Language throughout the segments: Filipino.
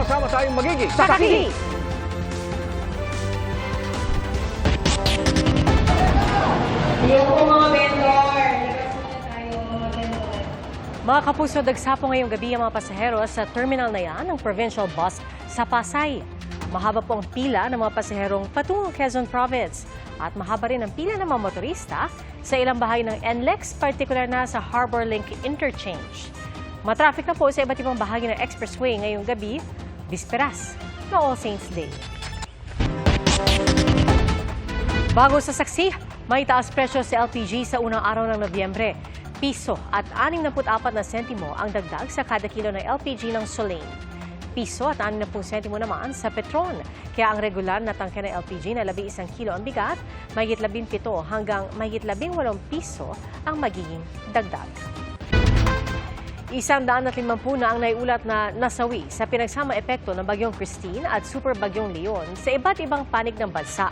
Sama-sama tayong magiging Sakaki! Yung po mga vendor. Labas muna tayo mga vendor. Mga kapuso, dagsapo ngayong gabi ang mga pasahero sa terminal na yan ng provincial bus sa Pasay. Mahaba po ang pila ng mga pasaherong patungong Quezon Province at mahaba rin ang pila ng mga motorista sa ilang bahagi ng NLEX, particular na sa Harbor Link Interchange. Matraffic na po sa iba't ibang bahagi ng expressway ngayong gabi, bisperas na All Saints Day. Bago sa saksi, may taas presyo sa LPG sa unang araw ng Nobyembre. Piso at 64 na sentimo ang dagdag sa kada kilo ng LPG ng Solane. Piso at 60 sentimo naman sa Petron. Kaya ang regular na tangke ng LPG na 11 kilo ang bigat, mahigit 17 hanggang mahigit 18 piso ang magiging dagdag. 150 na ang naiulat na nasawi sa pinagsama epekto ng Bagyong Christine at Super Bagyong Leon sa iba't ibang panig ng bansa.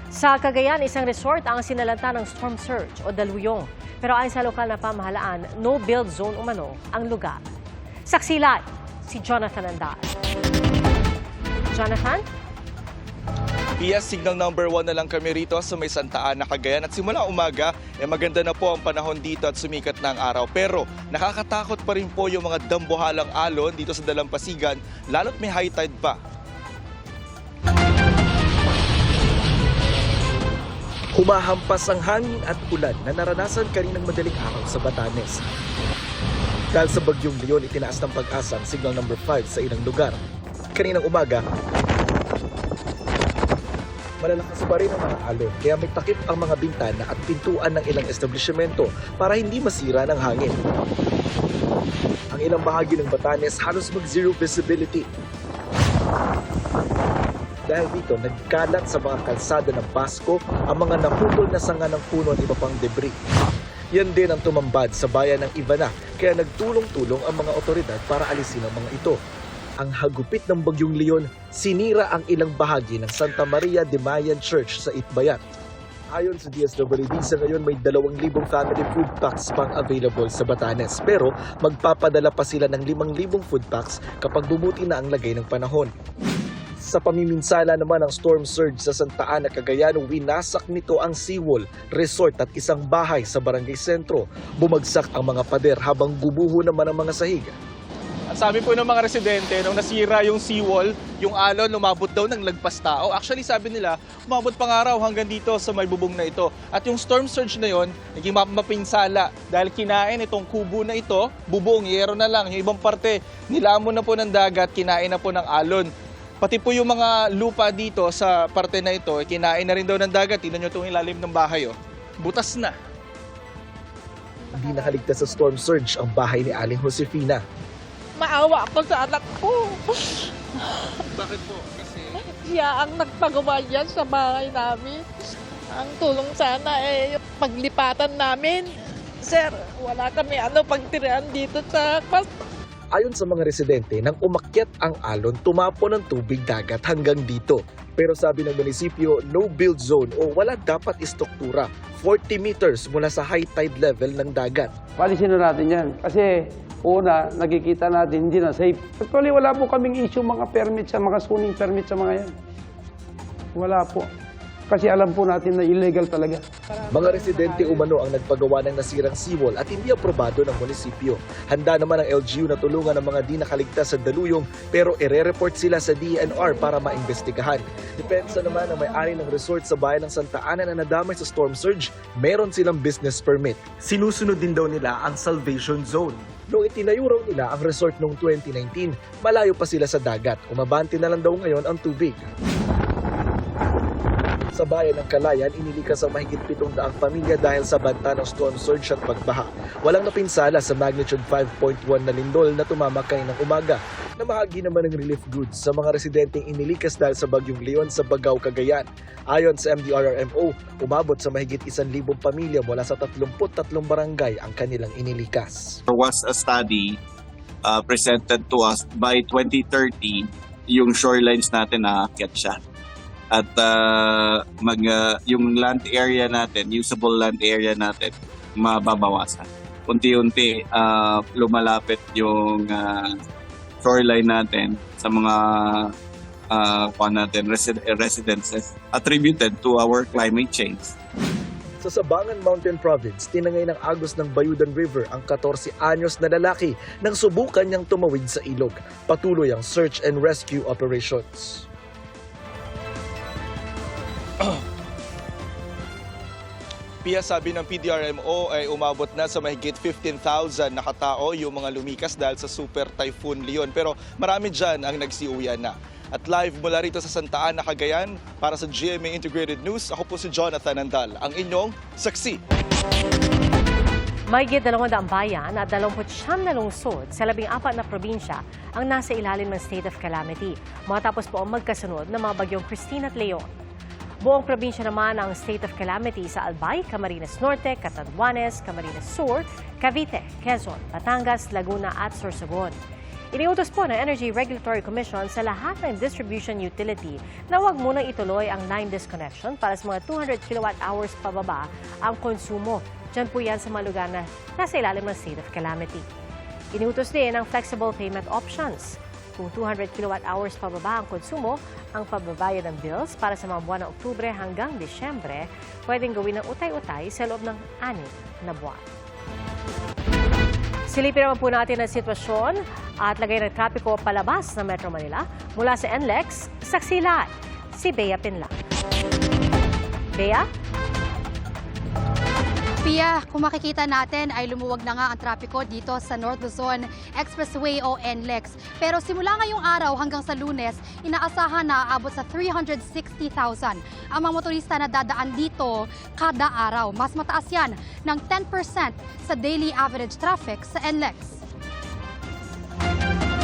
Sa Cagayan, isang resort ang sinalanta ng storm surge o daluyong. Pero ayon sa lokal na pamahalaan, no-build zone umano ang lugar. Saksilan, si Jonathan Andal. Jonathan? Yes, signal number 1 na lang kami rito sa may Santa Ana, Cagayan. At simula umaga, maganda na po ang panahon dito at sumikat na ang araw. Pero nakakatakot pa rin po yung mga dambuhalang alon dito sa Dalampasigan, lalo't may high tide pa. Humahampas ang hangin at ulan na naranasan kaninang madaling araw sa Batanes. Dahil sa Bagyong Leon, itinaas ng Pag-asa ang signal number 5 sa ilang lugar. Kaninang umaga, malalakas pa rin ang mga alon, kaya may takip ang mga bintana at pintuan ng ilang establishmento para hindi masira ng hangin. Ang ilang bahagi ng Batanes halos mag-zero visibility. Dahil dito, nagkalat sa mga kalsada ng Pasko ang mga naputol na sanga ng puno at iba pang debris. Yan din ang tumambad sa bayan ng Ivana, kaya nagtulong-tulong ang mga otoridad para alisin ang mga ito. Ang hagupit ng Bagyong Leon, sinira ang ilang bahagi ng Santa Maria de Mayan Church sa Itbayat. Ayon sa DSWD, sa ngayon may 2,000 family food packs pang available sa Batanes. Pero magpapadala pa sila ng 5,000 food packs kapag bumuti na ang lagay ng panahon. Sa pamiminsala naman ng storm surge sa Santa Ana, Cagayan, winasak nito ang seawall, resort at isang bahay sa barangay sentro. Bumagsak ang mga pader habang gubuho naman ang mga sahig. At sabi po ng mga residente, nung nasira yung seawall, yung alon lumabot daw ng lagpas tao. Actually, sabi nila, umabot pang araw hanggang dito sa may bubong na ito. At yung storm surge na yon, naging mapinsala dahil kinain itong kubo na ito, bubong, yero na lang. Yung ibang parte, nilamon na po ng dagat, kinain na po ng alon. Pati po yung mga lupa dito sa parte na ito, kinain na rin daw ng dagat. Tingnan nyo itong ilalim ng bahay, oh. Butas na. Hindi nakaligtas sa storm surge ang bahay ni Aling Josefina. Maawa ako sa anak ko. Bakit po? Kasi Siya ang nagpagawa yan sa bahay namin. Ang tulong sana yung paglipatan namin. Sir, wala kami pagtirian dito sa Ayon sa mga residente, nang umakyat ang alon, tumapo ng tubig dagat hanggang dito. Pero sabi ng munisipyo, no build zone o wala dapat istruktura 40 meters mula sa high tide level ng dagat. Palisin na natin yan. Kasi una, nakikita natin hindi na safe. Actually, wala po kaming issue mga permit sa mga swimming permit sa mga yan. Wala po. Kasi alam po natin na illegal talaga. Mga residente umano ang nagpagawa ng nasirang seawall at hindi aprobado ng munisipyo. Handa naman ang LGU na tulungan ang mga di nakaligtas sa daluyong pero ire-report sila sa DENR para maimbestigahan. Depensa naman ang may-ari ng resort sa bayan ng Santa Ana na nadamay sa storm surge, meron silang business permit. Sinusunod din daw nila ang salvation zone. Noong itinayo raw nila ang resort noong 2019, malayo pa sila sa dagat. Umabante na lang daw ngayon ang tubig. Sa bayan ng Kalayan, inilikas ang mahigit 700 pamilya dahil sa banta ng storm surge at pagbaha. Walang napinsala sa magnitude 5.1 na lindol na tumama kaninang umaga. Namahagi naman ng relief goods sa mga residenteng inilikas dahil sa Bagyong Leon sa Bagao, Cagayan. Ayon sa MDRRMO, umabot sa mahigit 1,000 pamilya mula sa 33 barangay ang kanilang inilikas. There was a study presented to us by 2030, yung shorelines natin aakyat siya. At yung land area natin, usable land area natin, mababawasan. Unti-unti lumalapit yung shoreline natin sa mga residences attributed to our climate change. Sa Sabangan Mountain Province, tinangay ng agos ng Bayudan River ang 14 anyos na lalaki nang subukan niyang tumawid sa ilog. Patuloy ang search and rescue operations. Pia, sabi ng PDRMO ay umabot na sa mahigit 15,000 na katao yung mga lumikas dahil sa Super Typhoon Leon. Pero marami dyan ang nagsiuwian na. At live mula rito sa Santa Ana, Cagayan, para sa GMA Integrated News, ako po si Jonathan Andal, ang inyong saksi. Mahigit 200 bayan at 29 na lungsod sa 14 na probinsya ang nasa ilalim ng state of calamity matapos po ang magkasunod ng mga bagyong Christine at Leon. Buong probinsya naman ang state of calamity sa Albay, Camarines Norte, Catanduanes, Camarines Sur, Cavite, Quezon, Batangas, Laguna at Sorsogon. Iniutos po ng Energy Regulatory Commission sa lahat ng distribution utility na huwag munang ituloy ang line disconnection para sa mga 200 kilowatt-hours pababa ang konsumo. Diyan po yan sa mga lugar na nasa ilalim ng state of calamity. Iniutos din ang flexible payment options. Kung 200 kilowatt-hours pababa ang konsumo, ang pagbabayad ng bills para sa mga buwan ng Oktubre hanggang Disyembre, pwedeng gawin ng utay-utay sa loob ng 6 na buwan. Silipin naman po natin ang sitwasyon at lagay ng trapiko palabas ng Metro Manila. Mula sa NLEX, saksi live si Bea Pinlac. Bea? Pia, kung makikita natin ay lumuwag na nga ang trapiko dito sa North Luzon Expressway o NLEX. Pero simula ngayong araw hanggang sa Lunes, inaasahan na aabot sa 360,000 ang mga motorista na dadaan dito kada araw. Mas mataas yan ng 10% sa daily average traffic sa NLEX.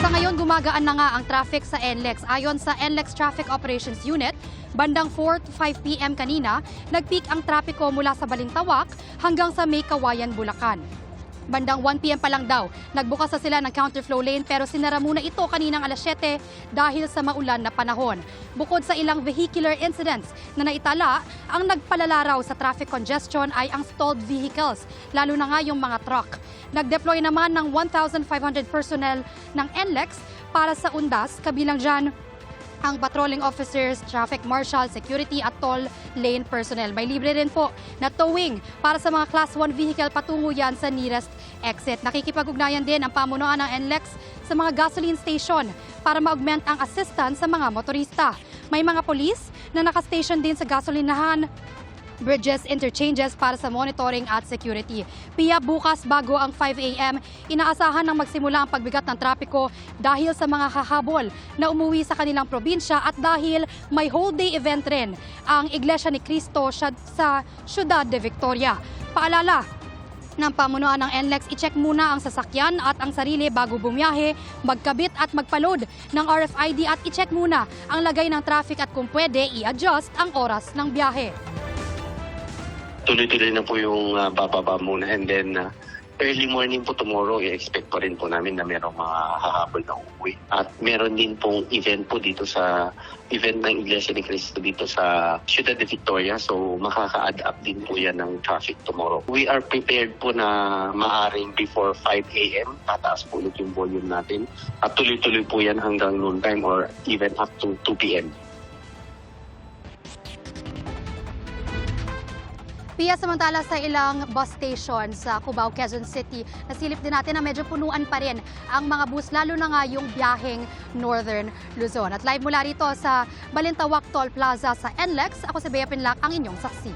Sa ngayon, gumagaan na nga ang traffic sa NLEX. Ayon sa NLEX Traffic Operations Unit, bandang 4 to 5 p.m. kanina, nag-peak ang trapiko mula sa Balintawak hanggang sa May Kawayan, Bulacan. Bandang 1 p.m. pa lang daw, nagbukas na sila ng counterflow lane pero sinara muna ito kaninang alas 7 dahil sa maulan na panahon. Bukod sa ilang vehicular incidents na naitala, ang nagpalala raw sa traffic congestion ay ang stalled vehicles, lalo na nga yung mga truck. Nag-deploy naman ng 1,500 personnel ng NLEX para sa undas, kabilang dyan ang patrolling officers, traffic marshal, security at toll lane personnel. May libre rin po na towing para sa mga Class 1 vehicle patungo yan sa nearest exit. Nakikipag-ugnayan din ang pamunuan ng NLEX sa mga gasoline station para ma-augment ang assistance sa mga motorista. May mga polis na nakastation din sa gasolinahan, bridges, interchanges para sa monitoring at security. Pia, bukas bago ang 5 a.m., inaasahan ng magsimula ang pagbigat ng trapiko dahil sa mga hahabol na umuwi sa kanilang probinsya at dahil may whole day event rin ang Iglesia ni Cristo sa Ciudad de Victoria. Paalala ng pamunuan ng NLEX, i-check muna ang sasakyan at ang sarili bago bumiyahe, magkabit at magpa-load ng RFID at i-check muna ang lagay ng traffic at kung pwede, i-adjust ang oras ng biyahe. Tuloy-tuloy na po yung bababa muna and then early morning po tomorrow, i-expect pa rin po namin na merong mga hahabol na uuwi. At meron din pong event po dito sa event ng Iglesia ni Cristo dito sa Ciudad de Victoria. So makaka-add up din po yan ng traffic tomorrow. We are prepared po na maaring before 5 a.m. Tataas po ulit yung volume natin. At tuloy-tuloy po yan hanggang noontime or even up to 2 p.m. Pia, samantala sa ilang bus station sa Cubao, Quezon City, nasilip din natin na medyo punuan pa rin ang mga bus, lalo na nga yung biyaheng Northern Luzon. At live mula rito sa Balintawak Toll Plaza sa NLEX, ako si Bea Pinlac, ang inyong saksi.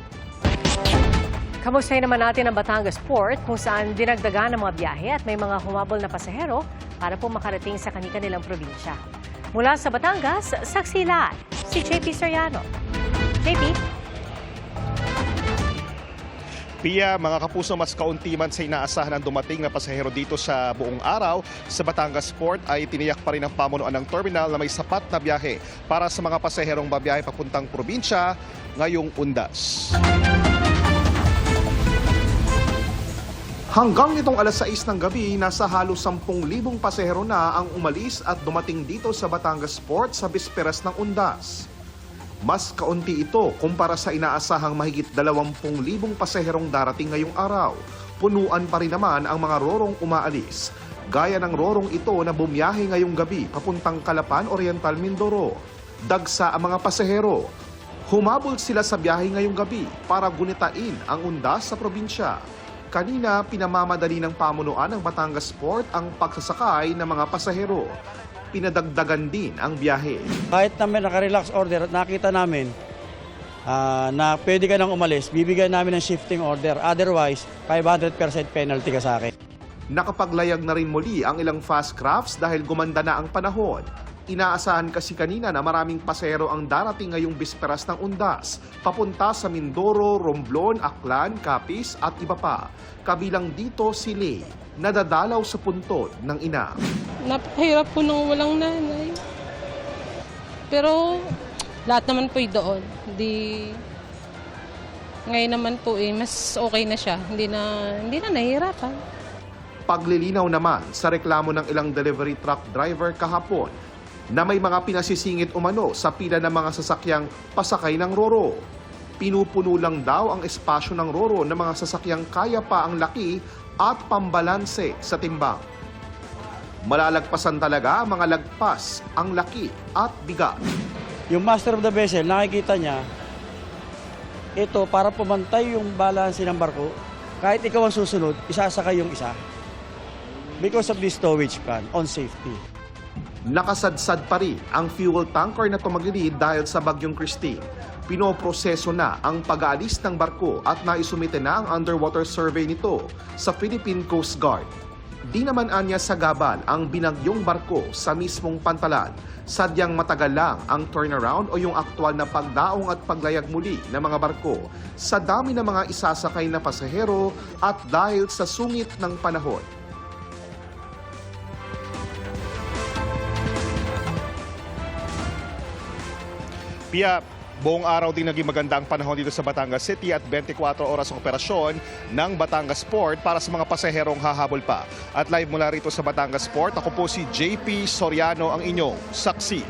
Kamustahin naman natin ang Batangas Port kung saan dinagdagan ang mga biyahe at may mga humabol na pasahero para po makarating sa kanilang probinsya. Mula sa Batangas, saksi live si JP Soriano. JP? Pia, mga kapuso, mas kaunti man sa inaasahan ng dumating na pasahero dito sa buong araw sa Batangas Port ay tiniyak pa rin ng pamunuan ng terminal na may sapat na biyahe para sa mga pasaherong babiyahe papuntang probinsya ngayong undas. Hanggang nitong alas 6 ng gabi, nasa halos 10,000 pasahero na ang umalis at dumating dito sa Batangas Port sa bisperas ng undas. Mas kaunti ito kumpara sa inaasahang mahigit 20,000 pasaherong darating ngayong araw. Punuan pa rin naman ang mga rorong umaalis. Gaya ng rorong ito na bumiyahe ngayong gabi papuntang Calapan Oriental, Mindoro. Dagsa ang mga pasahero. Humabol sila sa biyahe ngayong gabi para gunitain ang undas sa probinsya. Kanina, pinamamadali ng pamunuan ng Batangas Port ang pagsasakay ng mga pasahero. Pinadagdagan din ang biyahe. Kahit namin naka-relax order at nakita namin na pwede ka nang umalis, bibigyan namin ng shifting order. Otherwise, 500% penalty ka sa akin. Nakapaglayag na rin muli ang ilang fast crafts dahil gumanda na ang panahon. Inaasahan kasi kanina na maraming pasahero ang darating ngayong bisperas ng undas, papunta sa Mindoro, Romblon, Aklan, Capiz at iba pa. Kabilang dito si Lay, nadadalaw sa puntod ng ina. Napakahirap po nung walang nanay. Pero lahat naman po doon. Ngayon naman po mas okay na siya. Hindi na nahihirapan. Paglilinaw naman sa reklamo ng ilang delivery truck driver kahapon na may mga pinasisingit umano sa pila ng mga sasakyang pasakay ng roro. Pinupuno lang daw ang espasyo ng roro ng mga sasakyang kaya pa ang laki at pambalanse sa timbang. Malalagpasan talaga ang mga lagpas, ang laki at bigat. Yung master of the vessel, nakikita niya, ito para pumantay yung balanse ng barko, kahit ikaw ang susunod, isasakay yung isa. Because of this towage plan on safety. Nakasadsad pa rin ang fuel tanker na tumagilid dahil sa Bagyong Christine. Pinoproseso na ang pag-aalis ng barko at naisumite na ang underwater survey nito sa Philippine Coast Guard. Di naman anya sagabal ang binagyong barko sa mismong pantalan. Sadyang matagal lang ang turnaround o yung aktwal na pagdaong at paglayag muli ng mga barko sa dami ng mga isasakay na pasahero at dahil sa sungit ng panahon. Pia, buong araw din naging maganda ang panahon dito sa Batangas City at 24 oras ang operasyon ng Batangas Port para sa mga pasaherong hahabol pa. At live mula rito sa Batangas Port, ako po si JP Soriano, ang inyong saksi.